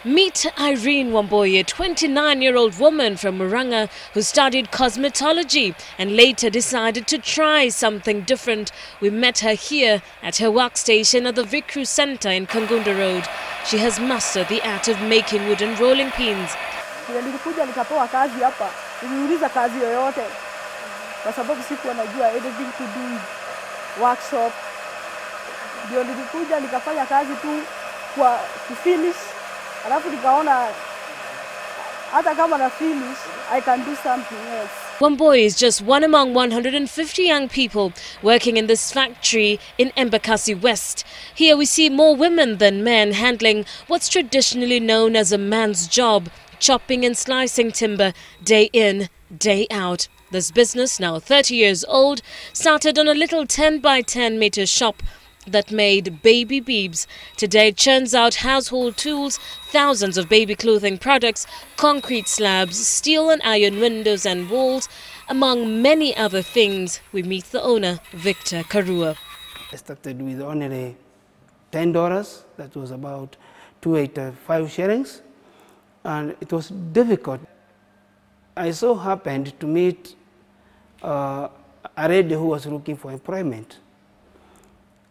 Meet Irene Wamboye, a 29-year-old woman from Muranga who studied cosmetology and later decided to try something different. We met her here at her workstation at the Vikru Center in Kangunda Road. She has mastered the art of making wooden rolling pins. Nilikuja nikapewa kazi hapa. Niliuliza kazi yoyote kwa sababu sikuwa najua anything to do workshop. Ndio nilikuja nikafanya kazi tu kwa finish. Alafu nikaona hata kama na finish I can do something else. Wamboye is just one among 150 young people working in this factory in Embakasi West. Here we see more women than men handling what's traditionally known as a man's job, chopping and slicing timber day in, day out. This business, now 30 years old, started on a little 10 by 10 meter shop that made baby beebs. Today it churns out household tools, thousands of baby clothing products, concrete slabs, steel and iron windows and walls, among many other things. We meet the owner, Victor Karua. I started with only $10. That was about 285 shillings, and it was difficult. I so happened to meet a lady who was looking for employment.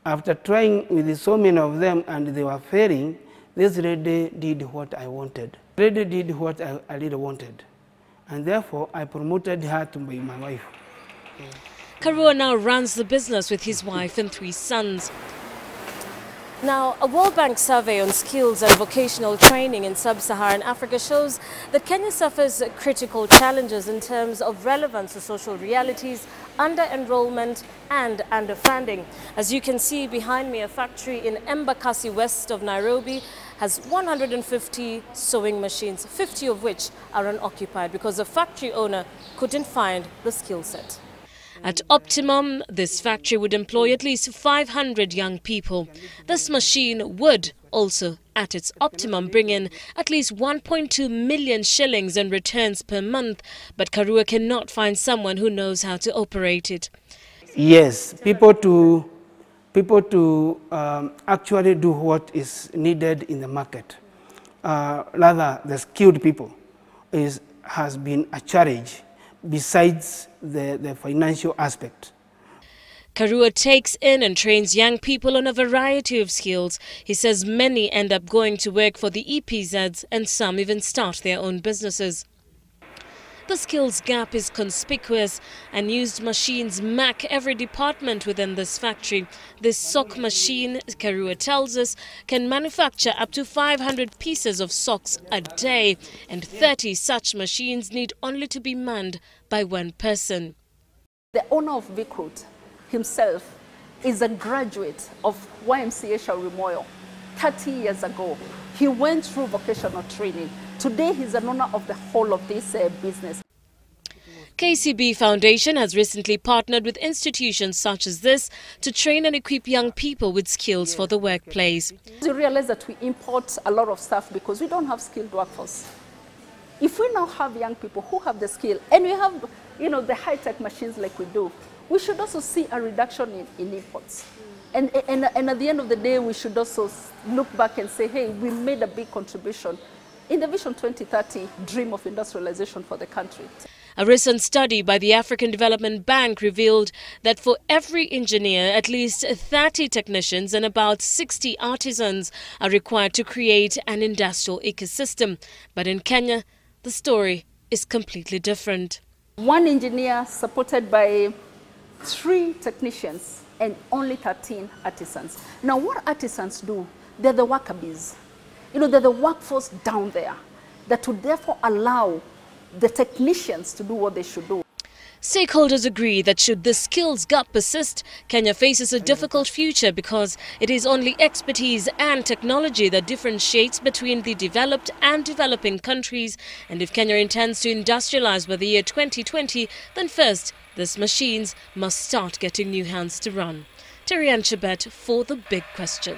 After trying with so many of them and they were failing, this lady did what I wanted. The lady did what I really wanted. And therefore, I promoted her to be my wife. Karua now runs the business with his wife and 3 sons. Now, a World Bank survey on skills and vocational training in sub-Saharan Africa shows that Kenya suffers critical challenges in terms of relevance to social realities, under-enrollment and underfunding. As you can see behind me, a factory in Embakasi west of Nairobi has 150 sewing machines, 50 of which are unoccupied because the factory owner couldn't find the skill set. At optimum, this factory would employ at least 500 young people. This machine would also, at its optimum, bring in at least 1.2 million shillings in returns per month. But Karua cannot find someone who knows how to operate it. Yes, people to actually do what is needed in the market. Rather, the skilled people has been a challenge besides the financial aspect. Karua takes in and trains young people on a variety of skills. He says many end up going to work for the EPZs and some even start their own businesses. The skills gap is conspicuous. Unused machines mark every department within this factory. This sock machine, Karua tells us, can manufacture up to 500 pieces of socks a day, and 30 such machines need only to be manned by one person. The owner of Vikrut himself is a graduate of YMCA Shaurimoyo 30 years ago. He went through vocational training. Today he's an owner of the whole of this business. KCB Foundation has recently partnered with institutions such as this to train and equip young people with skills for the workplace. You realize that we import a lot of stuff because we don't have skilled workforce. If we now have young people who have the skill and we have, the high-tech machines like we do, we should also see a reduction in imports. And at the end of the day, we should also look back and say, hey, we made a big contribution in the Vision 2030 dream of industrialization for the country. A recent study by the African Development Bank revealed that for every engineer, at least 30 technicians and about 60 artisans are required to create an industrial ecosystem. But in Kenya, the story is completely different. One engineer supported by 3 technicians and only 13 artisans. Now, what artisans do? They're the worker bees. They're the workforce down there that would therefore allow the technicians to do what they should do. Stakeholders agree that should the skills gap persist, Kenya faces a difficult future because it is only expertise and technology that differentiates between the developed and developing countries. And if Kenya intends to industrialize by the year 2020, then first, these machines must start getting new hands to run. Terian Chebet for The Big Question.